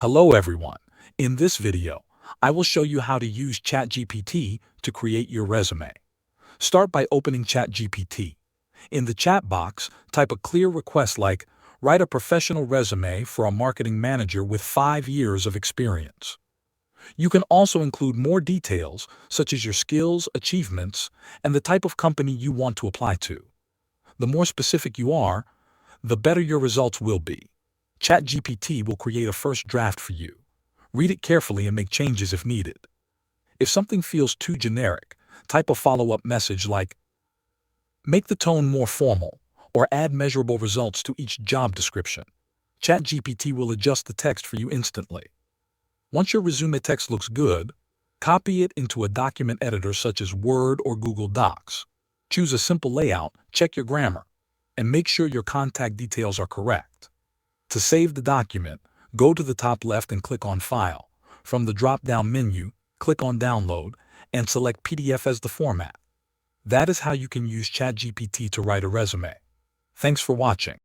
Hello everyone. In this video, I will show you how to use ChatGPT to create your resume. Start by opening ChatGPT. In the chat box, type a clear request like, write a professional resume for a marketing manager with 5 years of experience. You can also include more details, such as your skills, achievements, and the type of company you want to apply to. The more specific you are, the better your results will be. ChatGPT will create a first draft for you. Read it carefully and make changes if needed. If something feels too generic, type a follow-up message like, make the tone more formal, or add measurable results to each job description. ChatGPT will adjust the text for you instantly. Once your resume text looks good, copy it into a document editor such as Word or Google Docs. Choose a simple layout, check your grammar, and make sure your contact details are correct. To save the document, go to the top left and click on File. From the drop-down menu, click on Download and select PDF as the format. That is how you can use ChatGPT to write a resume. Thanks for watching.